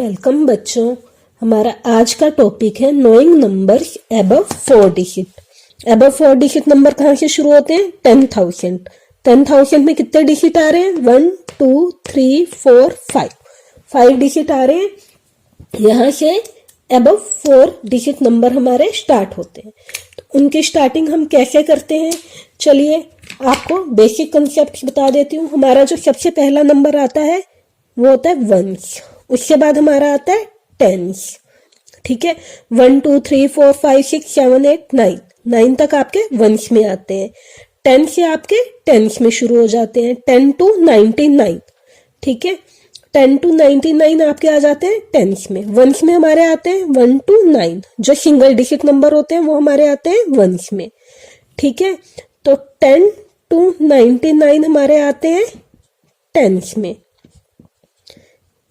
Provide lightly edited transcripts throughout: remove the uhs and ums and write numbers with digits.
Welcome बच्चों। हमारा आज का टॉपिक है knowing numbers above 4 digit. Above 4 digit number कहाँ से शुरू होते हैं? 10,000। 10,000 में कितने डिजिट आ रहे हैं? 1 2 3 4 5 डिजिट आ रहे हैं। यहाँ से अबव 4 डिजिट नंबर हमारे स्टार्ट होते हैं। तो उनकी स्टार्टिंग हम कैसे करते हैं, चलिए आपको बेसिक कंसेप्ट बता देती हूँ। हमारा जो सबसे पहला नंबर आता है वो होता है वंस, उसके बाद हमारा आता है टेंस। ठीक है, 1 2 3 4 5 6 7 8 9 9 तक आपके वंस में आते हैं। 10 से आपके टेंस में शुरू हो जाते हैं, 10 to 99। ठीक है, 10 to 99 आपके आ जाते हैं टेंस में। वंस में हमारे आते हैं 1 to 9, जो सिंगल डिजिट नंबर होते हैं वो हमारे आते हैं वंस में। ठीक है, तो 10 to 99 हमारे आते हैं टेंस में।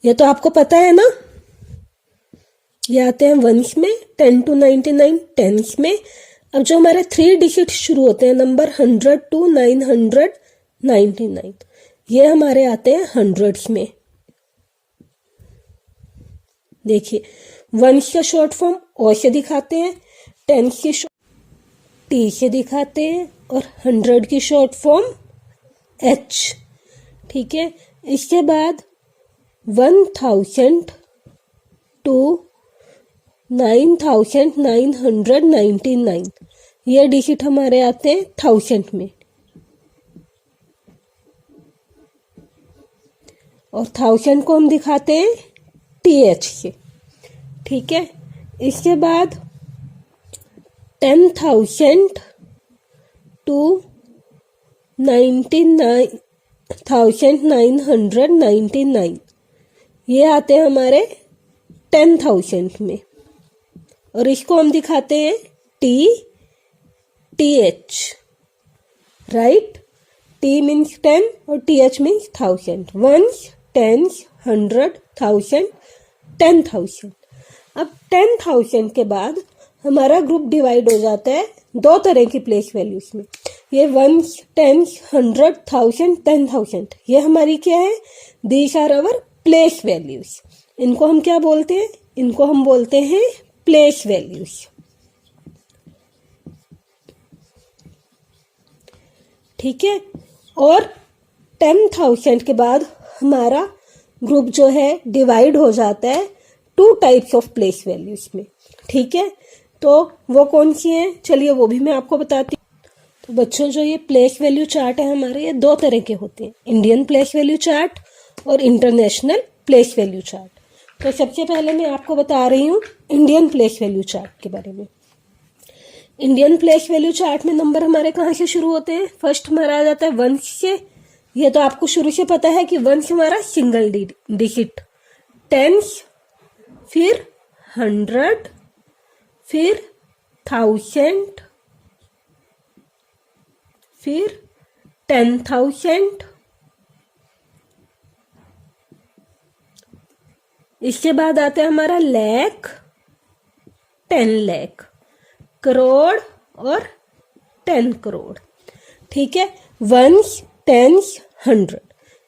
ये तो आपको पता है ना, ये आते हैं वंस में, 10 to 99 टेंस में। अब जो हमारे 3 डिजिट शुरू होते हैं नंबर 100 to 999, ये हमारे आते हैं हंड्रेड्स में। देखिए, वंस का शॉर्ट फॉर्म ओ से दिखाते हैं, टेंस की टी से दिखाते हैं और 100 की शॉर्ट फॉर्म एच। ठीक है, इसके बाद 1000 to 9999, ये डिजिट हमारे आते हैं 1000 में। और 1000 को हम दिखाते हैं TH से। ठीक है, इसके बाद 10,000 to 99,999, ये आते हैं हमारे 10,000 में। और इसको हम दिखाते हैं TH, राइट। T मीन्स 10 और TH मीन्स 1000। Once, tense, 100, 1000, 10,000। अब 10,000 के बाद हमारा ग्रुप डिवाइड हो जाता है दो तरह की प्लेस वैल्यूज में। ये वंस, टेंस, 100, 1000, 10,000, ये हमारी क्या है? These are our place values. इनको हम क्या बोलते हैं? इनको हम बोलते हैं प्लेस वैल्यूज। ठीक है, और 10,000 के बाद हमारा ग्रुप जो है डिवाइड हो जाता है 2 टाइप्स ऑफ प्लेस वैल्यूज में। ठीक है, तो वो कौन सी हैं, चलिए वो भी मैं आपको बताती हूँ। तो बच्चों, जो ये प्लेस वैल्यू चार्ट है हमारे, ये दो तरह के होते हैं, इंडियन प्लेस वैल्यू चार्ट और इंटरनेशनल प्लेस वैल्यू चार्ट। तो सबसे पहले मैं आपको बता रही हूँ इंडियन प्लेस वैल्यू चार्ट के बारे में। इंडियन प्लेस वैल्यू चार्ट में नंबर हमारे कहाँ से शुरू होते हैं? फर्स्ट हमारा आ जाता है वंस से। ये तो आपको शुरू से पता है कि वंस हमारा सिंगल डिजिट, टेंस, फिर 100, फिर 1000, फिर 10,000, इसके बाद आता है हमारा लाख, 10 लाख, करोड़ और 10 करोड़। ठीक है, वंस, टेंस, 100,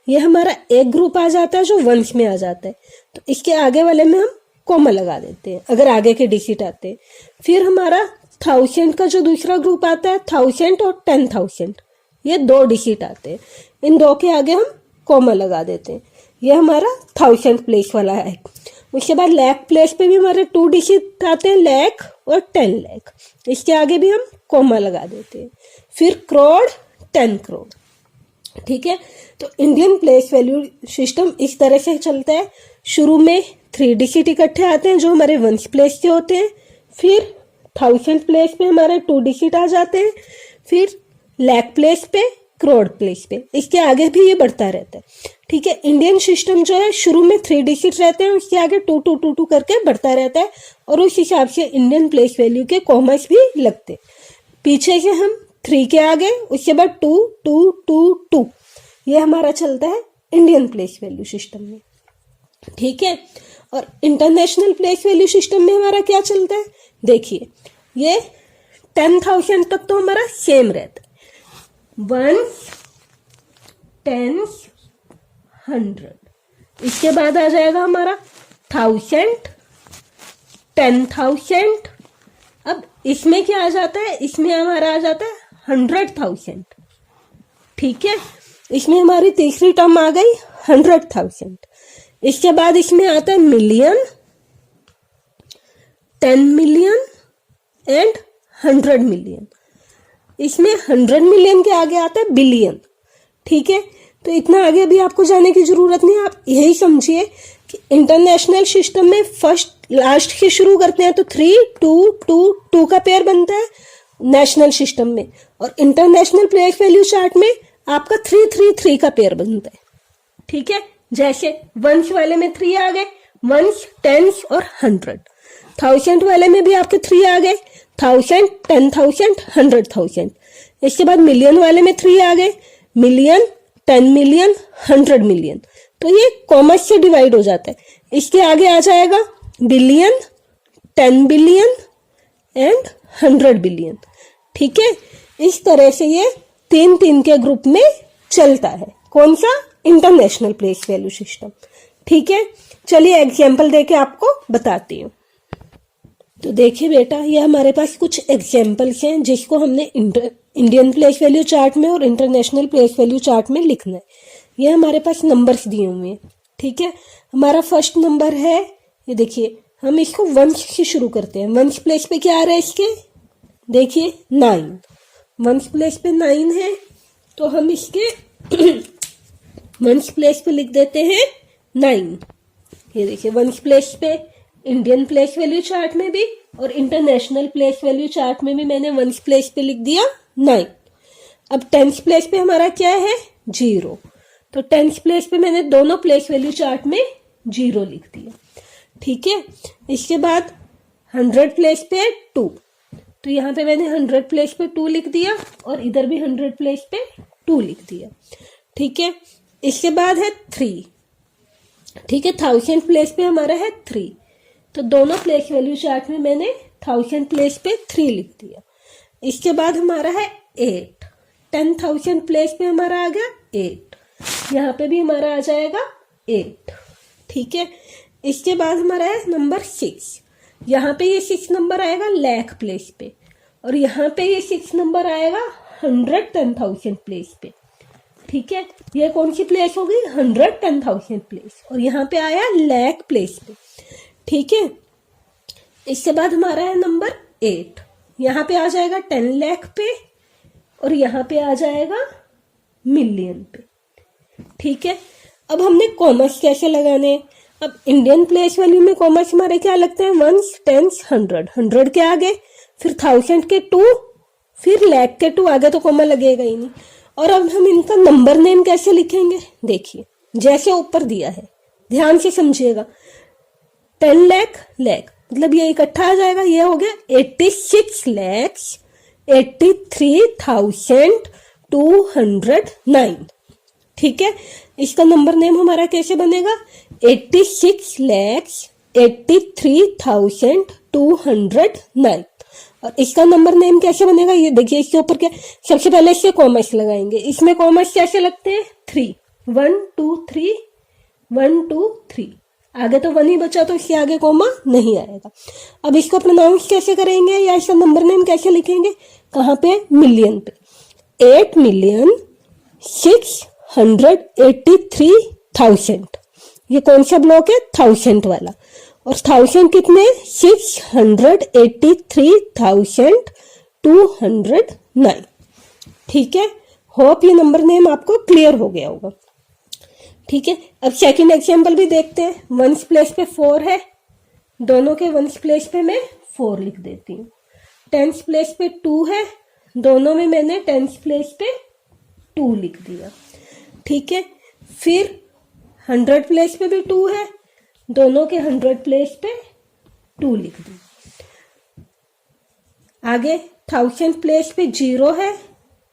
ये हमारा एक ग्रुप आ जाता है जो वंस में आ जाता है। तो इसके आगे वाले में हम कॉमा लगा देते हैं अगर आगे के डिजिट आते हैं। फिर हमारा 1000 का जो दूसरा ग्रुप आता है, 1000 और 10,000, ये 2 डिजिट आते हैं, इन दो के आगे हम कॉमा लगा देते हैं। ये हमारा 1000 प्लेस वाला है। उसके बाद लाख प्लेस पे भी हमारे 2 डिजिट आते हैं, लाख और 10 लाख, इसके आगे भी हम कॉमा लगा देते हैं। फिर करोड़, 10 करोड़। ठीक है, तो इंडियन प्लेस वैल्यू सिस्टम इस तरह से चलता है। शुरू में 3 डिजिट इकट्ठे आते हैं जो हमारे वंस प्लेस के होते हैं, फिर 1000 प्लेस पे हमारे 2 डिजिट आ जाते हैं, फिर लाख प्लेस पे, करोड़ प्लेस पे, इसके आगे भी ये बढ़ता रहता है। ठीक है, इंडियन सिस्टम जो है शुरू में 3 डिजिट रहते हैं, उसके आगे 2 2 2 2 करके बढ़ता रहता है और उस हिसाब से इंडियन प्लेस वैल्यू के कॉमर्स भी लगते। पीछे से हम 3 के आगे, उसके बाद 2 2 2 2, ये हमारा चलता है इंडियन प्लेस वैल्यू सिस्टम में। ठीक है, और इंटरनेशनल प्लेस वैल्यू सिस्टम में हमारा क्या चलता है? देखिए, ये 10,000 तक तो हमारा सेम रहता है, वंस, टेंस, 100, इसके बाद आ जाएगा हमारा 1000, 10,000। अब इसमें क्या आ जाता है, इसमें हमारा आ जाता है 100,000। ठीक है, इसमें हमारी तीसरी टर्म आ गई 100,000। इसके बाद इसमें आता है मिलियन, 10 मिलियन एंड 100 मिलियन। इसमें 100 मिलियन के आगे आता है बिलियन। ठीक है, तो इतना आगे अभी आपको जाने की जरूरत नहीं, आप यही समझिए कि इंटरनेशनल सिस्टम में फर्स्ट लास्ट से शुरू करते हैं तो 3 2 2 2 का पेयर बनता है नेशनल सिस्टम में, और इंटरनेशनल प्लेस वैल्यू चार्ट में आपका 3 3 3 का पेयर बनता है। ठीक है, जैसे वंस वाले में 3 आ गए, वंस, टेंस और 100। 1000 वाले में भी आपके 3 आ गए, 1000, 10,000, 100,000। इसके बाद मिलियन वाले में 3 आ गए, मिलियन, 10 मिलियन, 100 मिलियन। तो ये कॉमर्स से डिवाइड हो जाता है। इसके आगे आ जाएगा बिलियन, 10 बिलियन एंड 100 बिलियन। ठीक है, इस तरह से ये 3 3 के ग्रुप में चलता है। कौन सा? International place value system. ठीक है, चलिए एग्जाम्पल देके आपको बताती हूँ। तो देखिए बेटा, ये हमारे पास कुछ एग्जाम्पल्स हैं जिसको हमने इंडियन प्लेस वैल्यू चार्ट में और इंटरनेशनल प्लेस वैल्यू चार्ट में लिखना है। ये हमारे पास नंबर्स दिए हुए हैं। ठीक है, हमारा फर्स्ट नंबर है, ये देखिए, हम इसको वंश से शुरू करते हैं। वंश प्लेस पे क्या आ रहा है इसके, देखिए 9। वंश प्लेस पे 9 है, तो हम इसके वंश प्लेस पे लिख देते हैं 9। ये देखिए, वंश प्लेस पे इंडियन प्लेस वैल्यू चार्ट में भी और इंटरनेशनल प्लेस वैल्यू चार्ट में भी मैंने वंश प्लेस पे लिख दिया 9। अब टेंथ प्लेस पे हमारा क्या है, 0। तो टेंथ प्लेस पे मैंने दोनों प्लेस वैल्यू चार्ट में 0 लिख दिया। ठीक है, इसके बाद 100 प्लेस पे 2, तो यहाँ पे मैंने 100 प्लेस पे 2 लिख दिया और इधर भी 100 प्लेस पे 2 लिख दिया। ठीक है, इसके बाद है 3। ठीक है, 1000 प्लेस पे हमारा है 3, तो दोनों प्लेस वैल्यू चार्ट में मैंने 1000 प्लेस पे 3 लिख दिया। इसके बाद हमारा है 8। 10,000 प्लेस पे हमारा आ गया 8, यहाँ पे भी हमारा आ जाएगा 8। ठीक है, इसके बाद हमारा है नंबर 6। यहाँ पे ये 6 नंबर आएगा लाख प्लेस पे, और यहाँ पे ये 6 नंबर आएगा 110,000 प्लेस पे। ठीक है, ये कौन सी प्लेस होगी, 110,000 प्लेस, और यहाँ पे आया लाख प्लेस पे। ठीक है, इसके बाद हमारा है नंबर 8, यहाँ पे आ जाएगा 10 लाख पे, और यहाँ पे आ जाएगा मिलियन पे। ठीक है, अब हमने कॉमर्स कैसे लगाने। अब इंडियन प्लेस वैल्यू में कॉमर्स हमारे क्या लगते हैं, वंस, टेंस, 100। 100 के आगे, फिर 1000 के 2, फिर लाख के 2 आगे, तो कॉमा लगेगा ही नहीं। और अब हम इनका नंबर नेम कैसे लिखेंगे, देखिए जैसे ऊपर दिया है, ध्यान से समझिएगा। 10 लाख, लाख मतलब ये इकट्ठा आ जाएगा, ये हो गया 86,83,209। ठीक है, इसका नंबर नेम हमारा कैसे बनेगा, 86,83,209। और इसका नंबर नेम कैसे बनेगा, ये देखिए, इसके ऊपर क्या, सबसे पहले इसके कॉमर्स लगाएंगे। इसमें कॉमर्स कैसे लगते हैं, 3, 1 2 3, 1 2 3, आगे तो 1 ही बचा, तो इसके आगे कॉमा नहीं आएगा। अब इसको प्रोनाउंस कैसे करेंगे या इसका नंबर नेम कैसे लिखेंगे, कहाँ पे, मिलियन पे। 8,683,000, ये कौन सा ब्लॉक है, 1000 वाला, और 1000 कितने, 683,209। ठीक है, होप ये नंबर नेम आपको क्लियर हो गया होगा। ठीक है, अब सेकंड एग्जांपल भी देखते हैं। वंस प्लेस पे 4 है, दोनों के वंस प्लेस पे मैं 4 लिख देती हूँ। टेंस प्लेस पे 2 है, दोनों में मैंने टेंस प्लेस पे 2 लिख दिया। ठीक है, फिर 100 प्लेस पे भी 2 है, दोनों के 100 प्लेस पे 2 लिख दी। आगे 1000 प्लेस पे 0 है,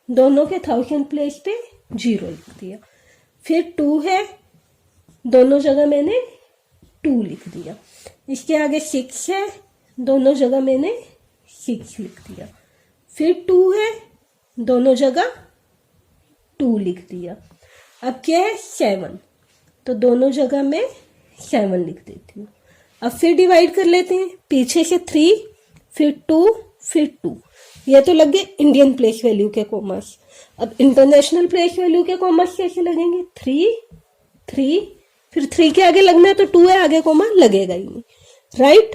दोनों के 1000 प्लेस पे 0 लिख दिया। फिर 2 है, दोनों जगह मैंने 2 लिख दिया। इसके आगे 6 है, दोनों जगह मैंने 6 लिख दिया। फिर 2 है, दोनों जगह 2 लिख दिया। अब क्या है, 7, तो दोनों जगह मैं 7 लिख देती हूँ। अब फिर डिवाइड कर लेते हैं, पीछे से 3, फिर 2, फिर 2। ये तो लग गए इंडियन प्लेस वैल्यू के कॉमास। अब इंटरनेशनल प्लेस वैल्यू के कॉमास कैसे लगेंगे? 3, 3, फिर 3 के आगे लगना है तो 2 है आगे कॉमा, लगेगा ही नहीं, राइट।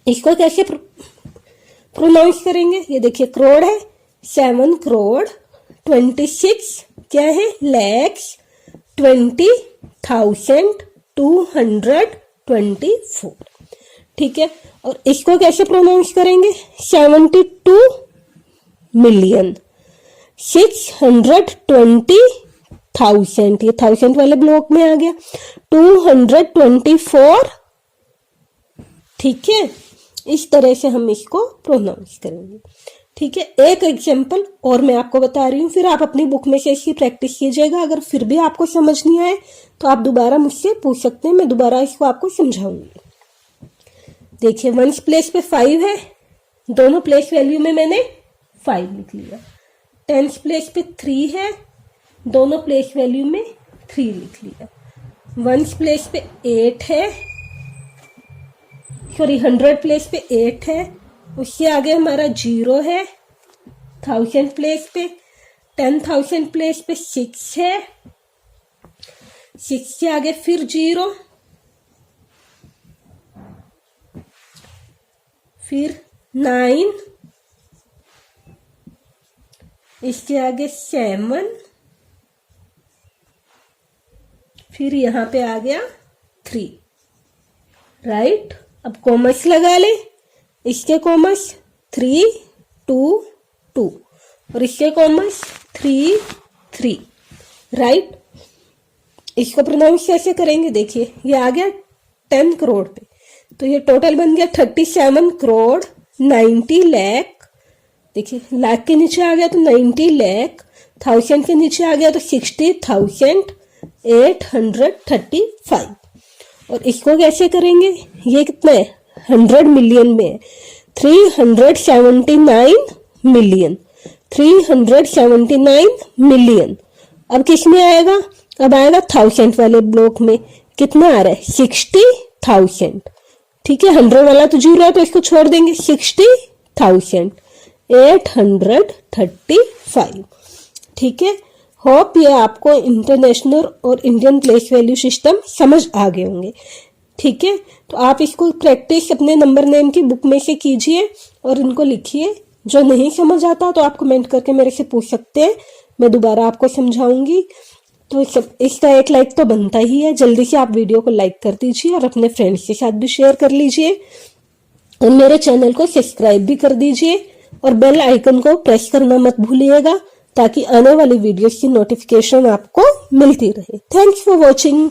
इसको कैसे प्रोनाउंस करेंगे? ये देखिए करोड़ है, 7 करोड़ 26 क्या है? लैक्स 20,224। ठीक है, और इसको कैसे प्रोनाउंस करेंगे? 72 मिलियन 620,000, ये 1000 वाले ब्लॉक में आ गया, 224। ठीक है, इस तरह से हम इसको प्रोनाउंस करेंगे। ठीक है, एक एग्जाम्पल और मैं आपको बता रही हूँ, फिर आप अपनी बुक में से इसकी प्रैक्टिस कीजिएगा। अगर फिर भी आपको समझ नहीं आए तो आप दोबारा मुझसे पूछ सकते हैं, मैं दोबारा इसको आपको समझाऊंगी। देखिए, 1 प्लेस पे 5 है, दोनों प्लेस वैल्यू में मैंने 5 लिख लिया। 10 प्लेस पे 3 है, दोनों प्लेस वैल्यू में 3 लिख लिया। 1 प्लेस पे 8 है, सॉरी 100 प्लेस पे 8 है, उससे आगे हमारा 0 है। 1000 प्लेस पे 10,000 प्लेस पे 6 है, 6 से आगे फिर 0, फिर 9, इसके आगे 7, फिर यहां पे आ गया 3, राइट। अब कॉमर्स लगा ले, इसके कॉमर्स 3, 2, 2 और इसके कॉमर्स 3, 3, राइट। इसको प्रोनाउंस कैसे करेंगे? देखिए, ये आ गया 10 करोड़ पे, तो ये टोटल बन गया 37 करोड़ 90 लाख। देखिए, लाख के नीचे आ गया तो 90 लाख, 1000 के नीचे आ गया तो 60,835। और इसको कैसे करेंगे? ये कितना है? 100 मिलियन में है, 379 मिलियन, 379 मिलियन। अब किस में आएगा? अब आएगा 1000 वाले ब्लॉक में, कितना आ रहा है? 60,000। ठीक है, 100 वाला तो 0 है तो इसको छोड़ देंगे, 60,835। ठीक है, होप ये आपको इंटरनेशनल और इंडियन प्लेस वैल्यू सिस्टम समझ आ गए होंगे। ठीक है, तो आप इसको प्रैक्टिस अपने नंबर नेम की बुक में से कीजिए और इनको लिखिए। जो नहीं समझ आता तो आप कमेंट करके मेरे से पूछ सकते हैं, मैं दोबारा आपको समझाऊंगी। तो इसका एक लाइक तो बनता ही है, जल्दी से आप वीडियो को लाइक कर दीजिए और अपने फ्रेंड्स के साथ भी शेयर कर लीजिए और मेरे चैनल को सब्सक्राइब भी कर दीजिए और बेल आइकन को प्रेस करना मत भूलिएगा ताकि आने वाली वीडियोस की नोटिफिकेशन आपको मिलती रहे। Thanks for watching.